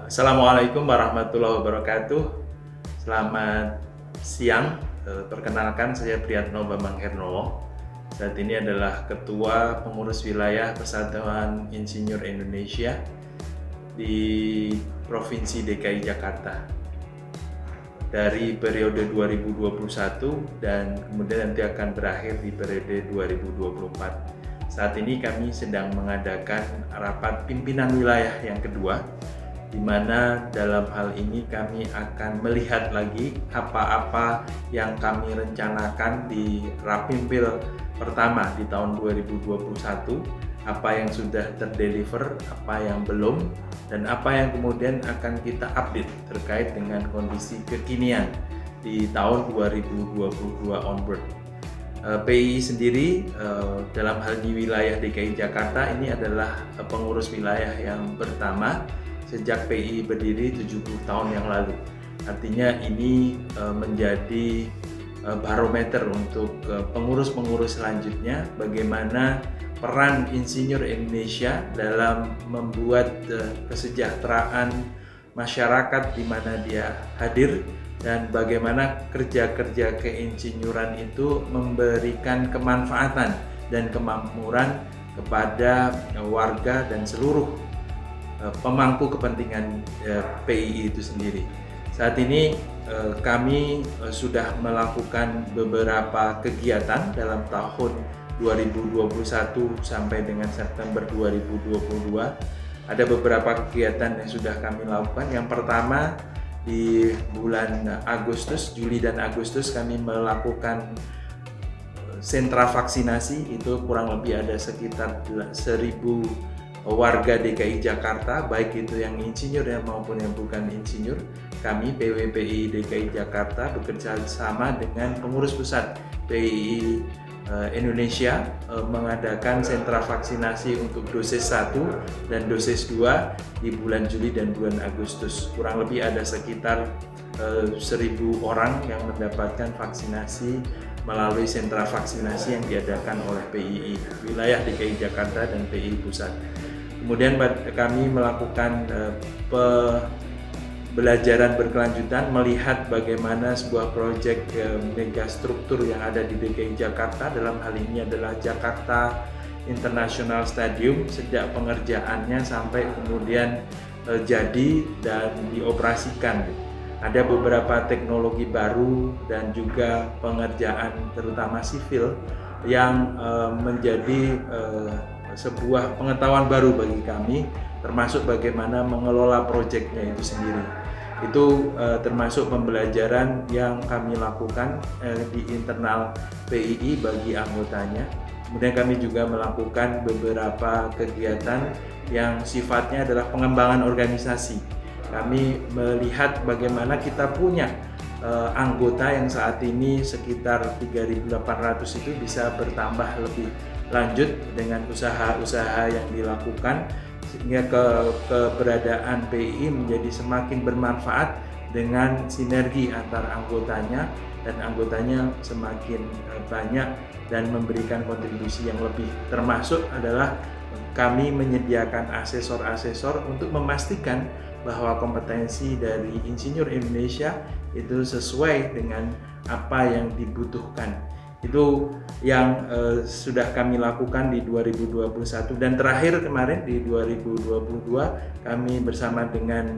Assalamualaikum warahmatullahi wabarakatuh. Selamat siang. Perkenalkan, saya Priyatno Bambang Hernowo. Saat ini adalah Ketua Pengurus Wilayah Persatuan Insinyur Indonesia di Provinsi DKI Jakarta dari periode 2021 dan kemudian nanti akan berakhir di periode 2024. Saat ini kami sedang mengadakan rapat pimpinan wilayah yang kedua, di mana dalam hal ini kami akan melihat lagi apa-apa yang kami rencanakan di Rapimpil pertama di tahun 2021, apa yang sudah terdeliver, apa yang belum, dan apa yang kemudian akan kita update terkait dengan kondisi kekinian di tahun 2022 onward. PII sendiri dalam hal di wilayah DKI Jakarta ini adalah pengurus wilayah yang pertama sejak PII berdiri 70 tahun yang lalu. Artinya ini menjadi barometer untuk pengurus-pengurus selanjutnya, bagaimana peran Insinyur Indonesia dalam membuat kesejahteraan masyarakat di mana dia hadir, dan bagaimana kerja-kerja keinsinyuran itu memberikan kemanfaatan dan kemakmuran kepada warga dan seluruh pemangku kepentingan PII itu sendiri. Saat ini kami sudah melakukan beberapa kegiatan dalam tahun 2021 sampai dengan September 2022. Ada beberapa kegiatan yang sudah kami lakukan. Yang pertama, di bulan Agustus, Juli dan Agustus kami melakukan sentra vaksinasi. Itu kurang lebih ada sekitar 1.000 warga DKI Jakarta, baik itu yang insinyur maupun yang bukan insinyur. Kami PWPI DKI Jakarta bekerja sama dengan pengurus pusat PII Indonesia mengadakan sentra vaksinasi untuk dosis 1 dan dosis 2 di bulan Juli dan bulan Agustus. Kurang lebih ada sekitar 1.000 orang yang mendapatkan vaksinasi melalui sentra vaksinasi yang diadakan oleh PII wilayah DKI Jakarta dan PII pusat. Kemudian kami melakukan pembelajaran berkelanjutan, melihat bagaimana sebuah proyek megastruktur yang ada di DKI Jakarta, dalam hal ini adalah Jakarta International Stadium, sejak pengerjaannya sampai kemudian jadi dan dioperasikan. Ada beberapa teknologi baru dan juga pengerjaan terutama sivil yang menjadi sebuah pengetahuan baru bagi kami, termasuk bagaimana mengelola proyeknya itu sendiri. Itu termasuk pembelajaran yang kami lakukan di internal PII bagi anggotanya. Kemudian kami juga melakukan beberapa kegiatan yang sifatnya adalah pengembangan organisasi. Kami melihat bagaimana kita punya anggota yang saat ini sekitar 3.800 itu bisa bertambah lebih lanjut dengan usaha-usaha yang dilakukan, sehingga keberadaan PII menjadi semakin bermanfaat dengan sinergi antar anggotanya, dan anggotanya semakin banyak dan memberikan kontribusi yang lebih. Termasuk adalah kami menyediakan asesor-asesor untuk memastikan bahwa kompetensi dari Insinyur Indonesia itu sesuai dengan apa yang dibutuhkan. Itu yang sudah kami lakukan di 2021, dan terakhir kemarin di 2022 kami bersama dengan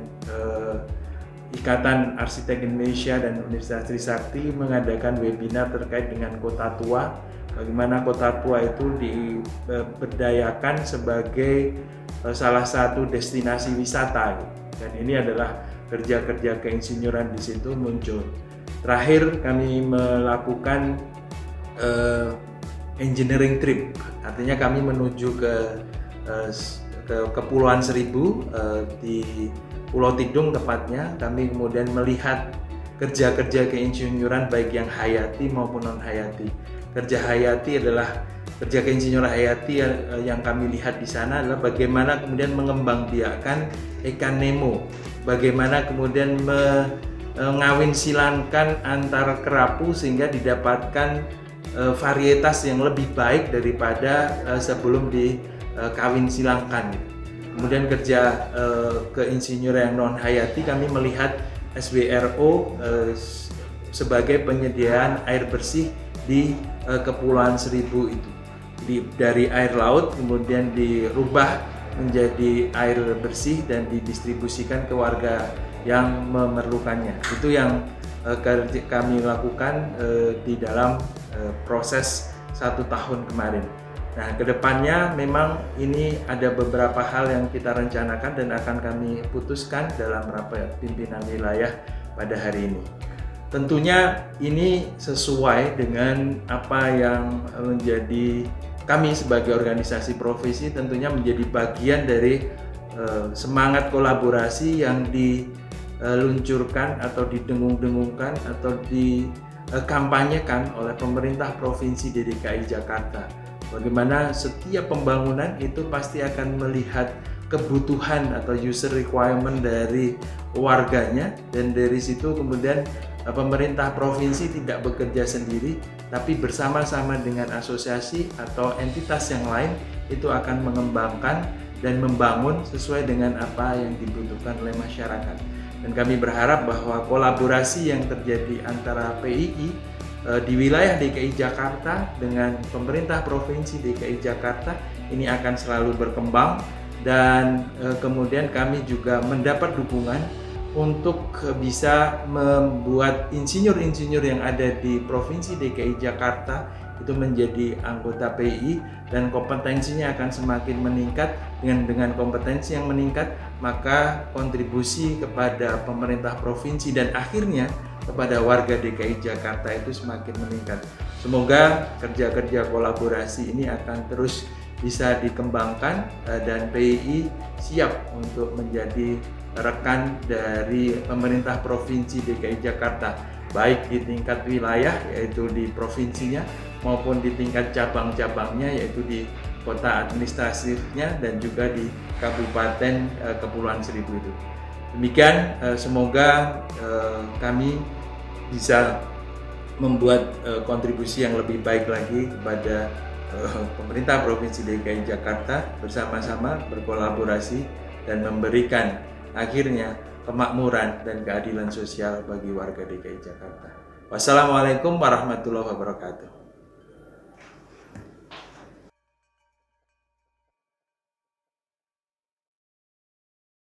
Ikatan Arsitek Indonesia dan Universitas Trisakti mengadakan webinar terkait dengan Kota Tua, bagaimana Kota Tua itu diberdayakan sebagai salah satu destinasi wisata, dan ini adalah kerja-kerja keinsinyuran di situ muncul. Terakhir kami melakukan engineering trip, artinya kami menuju ke Kepulauan Seribu, di Pulau Tidung tepatnya. Kami kemudian melihat kerja-kerja keinsinyuran baik yang hayati maupun non hayati. Kerja hayati adalah kerja keinsinyuran hayati yang kami lihat di sana adalah bagaimana kemudian mengembangbiakkan ikan Nemo, bagaimana kemudian mengawin silangkan antara kerapu sehingga didapatkan varietas yang lebih baik daripada sebelum dikawin silangkan. Kemudian kerja keinsinyur yang non hayati, kami melihat SWRO sebagai penyediaan air bersih di Kepulauan Seribu itu. Jadi dari air laut kemudian dirubah menjadi air bersih dan didistribusikan ke warga yang memerlukannya. Itu yang kami lakukan di dalam proses 1 tahun kemarin. Nah, kedepannya memang ini ada beberapa hal yang kita rencanakan dan akan kami putuskan dalam rapat pimpinan wilayah pada hari ini. Tentunya ini sesuai dengan apa yang menjadi kami sebagai organisasi profesi, tentunya menjadi bagian dari semangat kolaborasi yang diluncurkan atau didengung-dengungkan atau dikampanyekan oleh pemerintah Provinsi DKI Jakarta. Bagaimana setiap pembangunan itu pasti akan melihat kebutuhan atau user requirement dari warganya, dan dari situ kemudian pemerintah provinsi tidak bekerja sendiri, tapi bersama-sama dengan asosiasi atau entitas yang lain itu akan mengembangkan dan membangun sesuai dengan apa yang dibutuhkan oleh masyarakat. Dan kami berharap bahwa kolaborasi yang terjadi antara PII di wilayah DKI Jakarta dengan pemerintah Provinsi DKI Jakarta ini akan selalu berkembang, dan kemudian kami juga mendapat dukungan untuk bisa membuat insinyur-insinyur yang ada di Provinsi DKI Jakarta itu menjadi anggota PII, dan kompetensinya akan semakin meningkat. Dengan kompetensi yang meningkat, maka kontribusi kepada pemerintah provinsi dan akhirnya kepada warga DKI Jakarta itu semakin meningkat. Semoga kerja-kerja kolaborasi ini akan terus bisa dikembangkan dan PII siap untuk menjadi rekan dari pemerintah Provinsi DKI Jakarta, baik di tingkat wilayah yaitu di provinsinya maupun di tingkat cabang-cabangnya yaitu di kota administratifnya dan juga di Kabupaten Kepulauan Seribu itu. Demikian, semoga kami bisa membuat kontribusi yang lebih baik lagi kepada pemerintah Provinsi DKI Jakarta, bersama-sama berkolaborasi dan memberikan akhirnya kemakmuran dan keadilan sosial bagi warga DKI Jakarta. Wassalamualaikum warahmatullahi wabarakatuh.